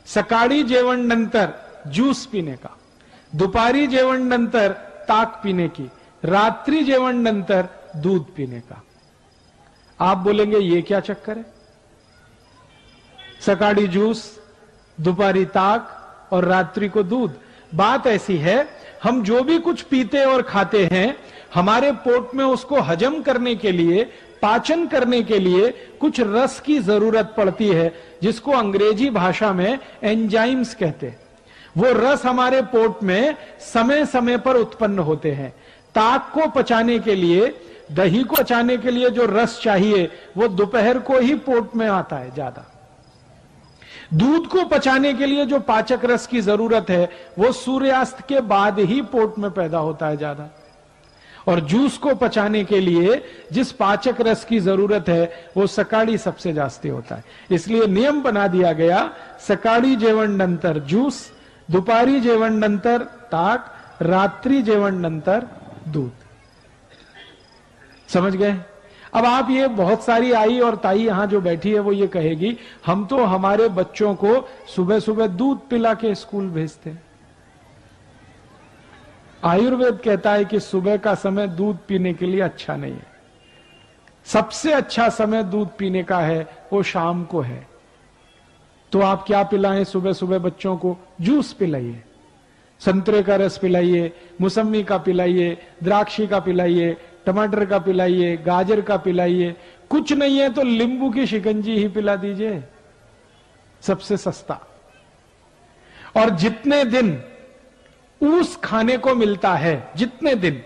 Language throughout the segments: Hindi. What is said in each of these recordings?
सकाळी जेवण नंतर ज्यूस पीने का, दुपारी जेवण नंतर ताक पीने की, रात्रि जेवण नंतर दूध पीने का। आप बोलेंगे ये क्या चक्कर है? सकाळी जूस, दोपहरी ताक और रात्रि को दूध। बात ऐसी है, हम जो भी कुछ पीते और खाते हैं, हमारे पोट में उसको हजम करने के लिए, पाचन करने के लिए कुछ रस की जरूरत पड़ती है, जिसको अंग्रेजी भाषा में एंजाइम्स कहते हैं। वो रस हमारे पोट में समय समय पर उत्पन्न होते हैं। ताक को पचाने के लिए, दही को पचाने के लिए जो रस चाहिए वो दोपहर को ही पोट में आता है ज्यादा। दूध को पचाने के लिए जो पाचक रस की जरूरत है वो सूर्यास्त के बाद ही पोट में पैदा होता है ज्यादा। और जूस को पचाने के लिए जिस पाचक रस की जरूरत है वो सकाळी सबसे जास्ती होता है। इसलिए नियम बना दिया गया, सकाळी जेवण नंतर जूस, दुपारी जेवण नंतर ताक, रात्रि जेवण नंतर दूध। समझ गए? अब आप ये, बहुत सारी आई और ताई यहां जो बैठी है वो ये कहेगी, हम तो हमारे बच्चों को सुबह सुबह दूध पिला के स्कूल भेजते हैं। आयुर्वेद कहता है कि सुबह का समय दूध पीने के लिए अच्छा नहीं है। सबसे अच्छा समय दूध पीने का है वो शाम को है। तो आप क्या पिलाएं सुबह सुबह बच्चों को? जूस पिलाइए, संतरे का रस पिलाइए, मौसमी का पिलाइए, द्राक्षी का पिलाइए, टमाटर का पिलाइए, गाजर का पिलाइए। कुछ नहीं है तो नींबू की शिकंजी ही पिला दीजिए, सबसे सस्ता। और जितने दिन ऊस खाने को मिलता है, जितने दिन,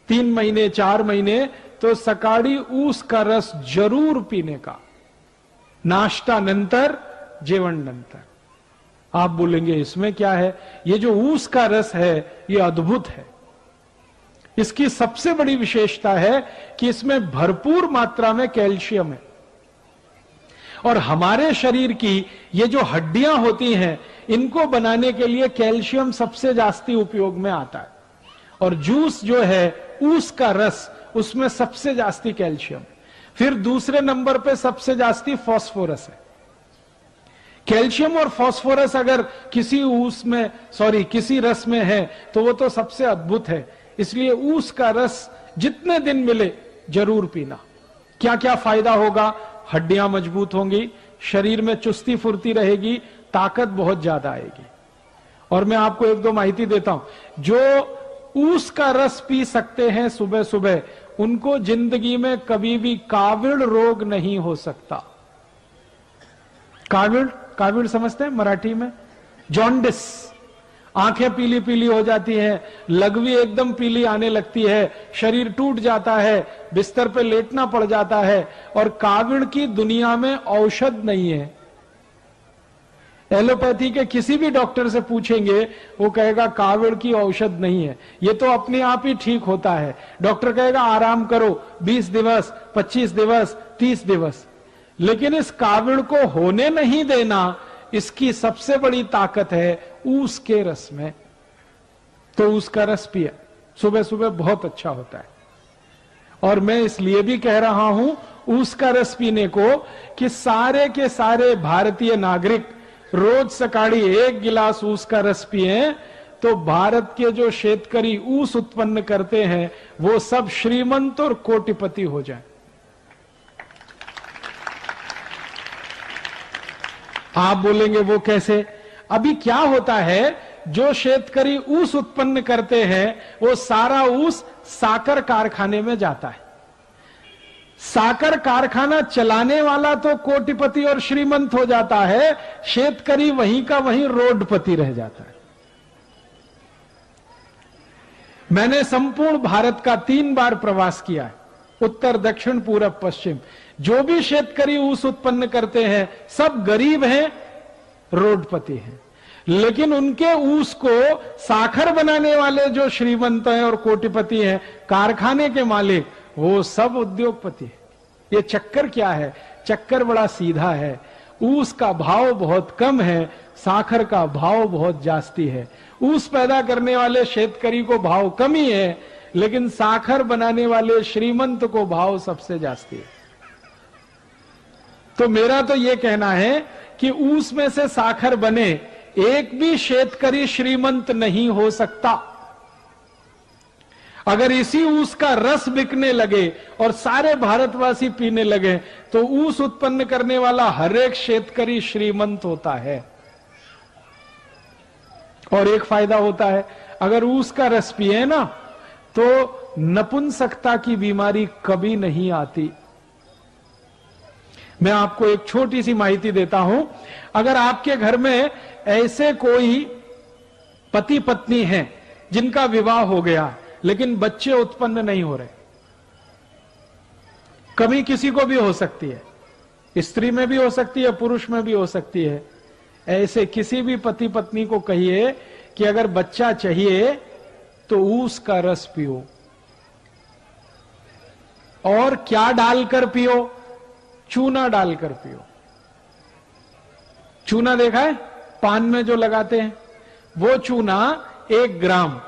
3 महीने 4 महीने, तो सकाळी ऊस का रस जरूर पीने का, नाश्ता नंतर, जेवण नंतर। आप बोलेंगे इसमें क्या है? ये जो ऊस का रस है ये अद्भुत है। इसकी सबसे बड़ी विशेषता है कि इसमें भरपूर मात्रा में कैल्शियम है। और हमारे शरीर की ये जो हड्डियां होती हैं, इनको बनाने के लिए कैल्शियम सबसे जास्ती उपयोग में आता है। और जूस जो है, ऊस का रस, उसमें सबसे जास्ती कैल्शियम। फिर दूसरे नंबर पे सबसे जास्ती फास्फोरस है। कैल्शियम और फास्फोरस अगर किसी किसी रस में है तो वो तो सबसे अद्भुत है। इसलिए ऊस का रस जितने दिन मिले जरूर पीना। क्या क्या फायदा होगा? हड्डियां मजबूत होंगी, शरीर में चुस्ती फुर्ती रहेगी, ताकत बहुत ज्यादा आएगी। और मैं आपको 1-2 माहिती देता हूं। जो ऊस का रस पी सकते हैं सुबह सुबह, उनको जिंदगी में कभी भी काविड़ रोग नहीं हो सकता। काविड़ समझते हैं मराठी में? जॉन्डिस, आंखें पीली पीली हो जाती हैं, लघवी एकदम पीली आने लगती है, शरीर टूट जाता है, बिस्तर पे लेटना पड़ जाता है। और काविड़ की दुनिया में औषध नहीं है। एलोपैथी के किसी भी डॉक्टर से पूछेंगे, वो कहेगा काविड़ की औषध नहीं है, ये तो अपने आप ही ठीक होता है। डॉक्टर कहेगा आराम करो 20 दिवस, 25 दिवस, 30 दिवस। लेकिन इस काविड़ को होने नहीं देना, इसकी सबसे बड़ी ताकत है ऊस के रस में। तो ऊस का रस पिया सुबह सुबह, बहुत अच्छा होता है। और मैं इसलिए भी कह रहा हूं ऊस का रस पीने को कि सारे के सारे भारतीय नागरिक रोज सकाळी 1 गिलास ऊस का रस पिए, तो भारत के जो शेतकरी ऊस उत्पन्न करते हैं वो सब श्रीमंत और कोटिपति हो जाएं। आप बोलेंगे वो कैसे? अभी क्या होता है, जो शेतकरी ऊस उत्पन्न करते हैं वो सारा ऊस साकर कारखाने में जाता है। साकर कारखाना चलाने वाला तो कोटिपति और श्रीमंत हो जाता है, शेतकरी वहीं का वहीं रोडपति रह जाता है। मैंने संपूर्ण भारत का 3 बार प्रवास किया है, उत्तर, दक्षिण, पूरब, पश्चिम। जो भी शेतकरी ऊस उत्पन्न करते हैं सब गरीब हैं, रोडपति हैं। लेकिन उनके ऊस को साखर बनाने वाले जो श्रीमंत हैं और कोटिपति हैं, कारखाने के मालिक, वो सब उद्योगपति हैं। ये चक्कर क्या है? चक्कर बड़ा सीधा है। ऊस का भाव बहुत कम है, साखर का भाव बहुत जास्ती है। ऊस पैदा करने वाले शेतकरी को भाव कम ही है, लेकिन साखर बनाने वाले श्रीमंत को भाव सबसे जास्ती है। तो मेरा तो ये कहना है कि ऊस में से साखर बने, एक भी शेतकरी श्रीमंत नहीं हो सकता। अगर इसी ऊस का रस बिकने लगे और सारे भारतवासी पीने लगे तो ऊस उत्पन्न करने वाला हर एक शेतकरी श्रीमंत होता है। और एक फायदा होता है, अगर ऊस का रस पिए ना तो नपुंसकता की बीमारी कभी नहीं आती। मैं आपको एक छोटी सी माहिती देता हूं, अगर आपके घर में ऐसे कोई पति पत्नी हैं जिनका विवाह हो गया लेकिन बच्चे उत्पन्न नहीं हो रहे, कभी किसी को भी हो सकती है, स्त्री में भी हो सकती है, पुरुष में भी हो सकती है, ऐसे किसी भी पति पत्नी को कहिए कि अगर बच्चा चाहिए तो ऊस का रस पियो। और क्या डालकर पियो? चूना डालकर पियो। चूना देखा है पान में जो लगाते हैं, वो चूना 1 ग्राम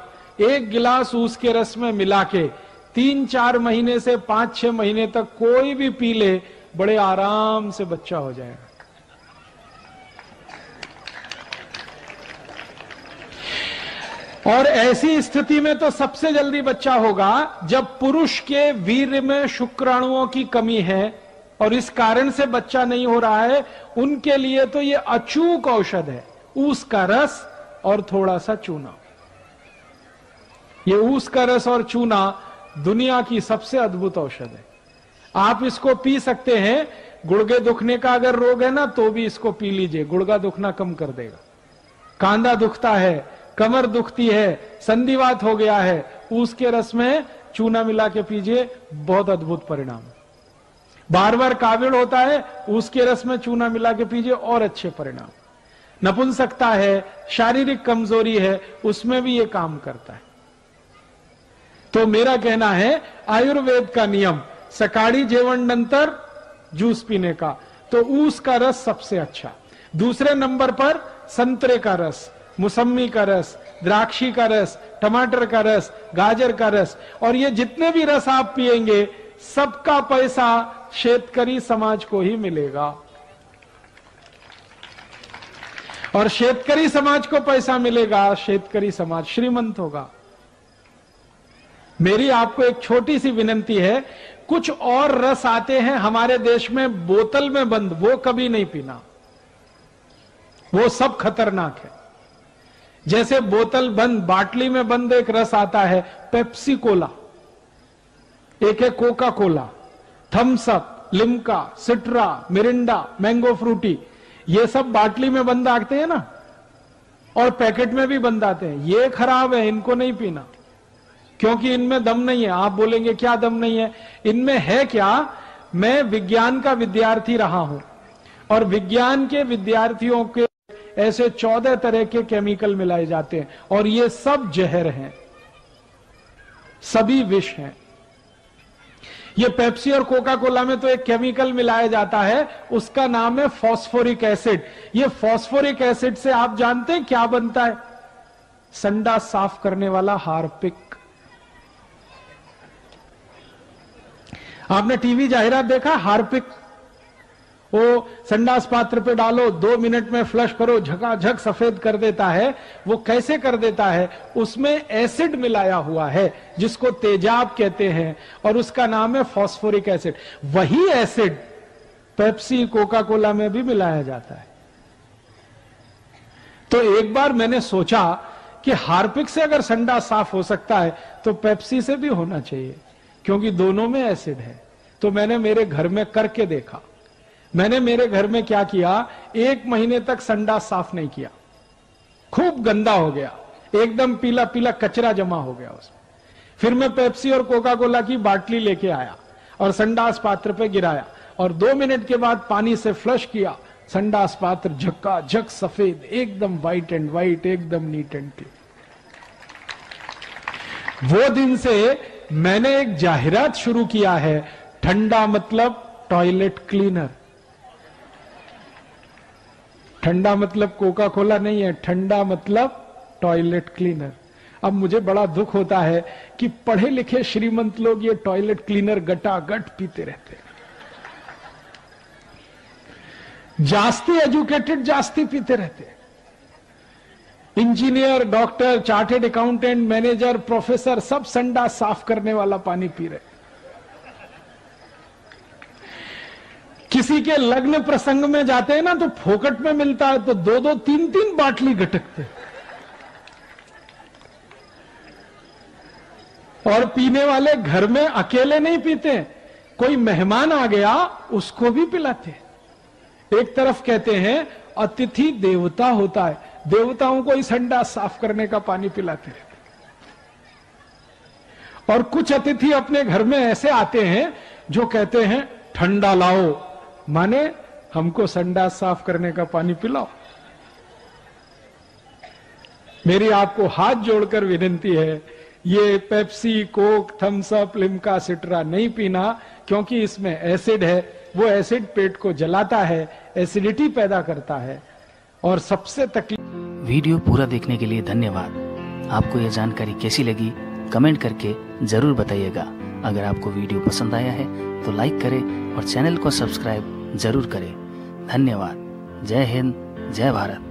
1 गिलास ऊस के रस में मिला के 3-4 महीने से 5-6 महीने तक कोई भी पी ले, बड़े आराम से बच्चा हो जाएगा। और ऐसी स्थिति में तो सबसे जल्दी बच्चा होगा जब पुरुष के वीर्य में शुक्राणुओं की कमी है और इस कारण से बच्चा नहीं हो रहा है, उनके लिए तो ये अचूक औषध है, ऊस का रस और थोड़ा सा चूना। ये ऊस का रस और चूना दुनिया की सबसे अद्भुत औषध है। आप इसको पी सकते हैं, गुर्गे दुखने का अगर रोग है ना तो भी इसको पी लीजिए, गुर्गा दुखना कम कर देगा। कांधा दुखता है, कमर दुखती है, संधिवात हो गया है, ऊस के रस में चूना मिला के पीजिए, बहुत अद्भुत परिणाम। बार बार काविड़ होता है, ऊस के रस में चूना मिला के पीजिए, और अच्छे परिणाम। नपुंसकता है, शारीरिक कमजोरी है, उसमें भी ये काम करता है। तो मेरा कहना है आयुर्वेद का नियम, सकाळी जेवण नंतर जूस पीने का, तो ऊस का रस सबसे अच्छा। दूसरे नंबर पर संतरे का रस, मौसमी का रस, द्राक्षी का रस, टमाटर का रस, गाजर का रस, और ये जितने भी रस आप पिएंगे सबका पैसा शेतकरी समाज को ही मिलेगा। और शेतकरी समाज को पैसा मिलेगा, शेतकरी समाज श्रीमंत होगा। मेरी आपको एक छोटी सी विनंती है, कुछ और रस आते हैं हमारे देश में बोतल में बंद, वो कभी नहीं पीना, वो सब खतरनाक है। जैसे बोतल बंद, बाटली में बंद एक रस आता है, पेप्सी कोला, एक है Coca Cola, Thums Up, Limca, Citra, Mirinda, mango Frooti, ये सब बाटली में बंद आते हैं ना, और पैकेट में भी बंद आते हैं। ये खराब है, इनको नहीं पीना, क्योंकि इनमें दम नहीं है। आप बोलेंगे क्या दम नहीं है? इनमें है क्या? मैं विज्ञान का विद्यार्थी रहा हूं, और विज्ञान के विद्यार्थियों के ऐसे 14 तरह के केमिकल मिलाए जाते हैं, और ये सब जहर हैं, सभी विष हैं। ये पेप्सी और कोका कोला में तो एक केमिकल मिलाया जाता है, उसका नाम है फॉस्फोरिक एसिड। ये फॉस्फोरिक एसिड से आप जानते हैं क्या बनता है? संडास साफ करने वाला हार्पिक। आपने टीवी जाहिरात देखा? हार्पिक, वो संडास पात्र पे डालो, 2 मिनट में फ्लश करो, झकाझक सफेद कर देता है। वो कैसे कर देता है? उसमें एसिड मिलाया हुआ है जिसको तेजाब कहते हैं, और उसका नाम है फॉस्फोरिक एसिड। वही एसिड पेप्सी कोका कोला में भी मिलाया जाता है। तो एक बार मैंने सोचा कि हार्पिक से अगर संडास साफ हो सकता है तो पेप्सी से भी होना चाहिए, क्योंकि दोनों में एसिड है। तो मैंने मेरे घर में करके देखा। मैंने मेरे घर में क्या किया, 1 महीने तक संडास साफ नहीं किया, खूब गंदा हो गया, एकदम पीला पीला कचरा जमा हो गया उसमें। फिर मैं पेप्सी और कोका कोला की बाटली लेके आया और संडास पात्र पे गिराया, और 2 मिनट के बाद पानी से फ्लश किया। संडास पात्र झक्काझक सफेद, एकदम व्हाइट एंड व्हाइट, एकदम नीट एंड क्लीन। वो दिन से मैंने एक जाहिरात शुरू किया है, ठंडा मतलब टॉयलेट क्लीनर। ठंडा मतलब कोका कोला नहीं है, ठंडा मतलब टॉयलेट क्लीनर। अब मुझे बड़ा दुख होता है कि पढ़े लिखे श्रीमंत लोग ये टॉयलेट क्लीनर गटागट पीते रहते हैं। जास्ती एजुकेटेड जास्ती पीते रहते हैं। Engineer, doctor, chartered accountant, manager, professor सब संडा साफ करने वाला पानी पी रहे। किसी के लग्न प्रसंग में जाते हैं ना तो फोकट में मिलता है तो 2-2, 3-3 बाटली गटकते। और पीने वाले घर में अकेले नहीं पीते, कोई मेहमान आ गया उसको भी पिलाते। एक तरफ कहते हैं अतिथि देवता होता है, देवताओं को इस हंडा साफ करने का पानी पिलाते रहते। और कुछ अतिथि अपने घर में ऐसे आते हैं जो कहते हैं ठंडा लाओ, माने हमको संडा साफ करने का पानी पिलाओ। मेरी आपको हाथ जोड़कर विनती है, ये Pepsi, Coke, Thums Up, Limca, Citra नहीं पीना, क्योंकि इसमें एसिड है। वो एसिड पेट को जलाता है, एसिडिटी पैदा करता है और सबसे तकलीफ। वीडियो पूरा देखने के लिए धन्यवाद। आपको यह जानकारी कैसी लगी कमेंट करके जरूर बताइएगा। अगर आपको वीडियो पसंद आया है तो लाइक करें और चैनल को सब्सक्राइब जरूर करें। धन्यवाद। जय हिंद, जय भारत।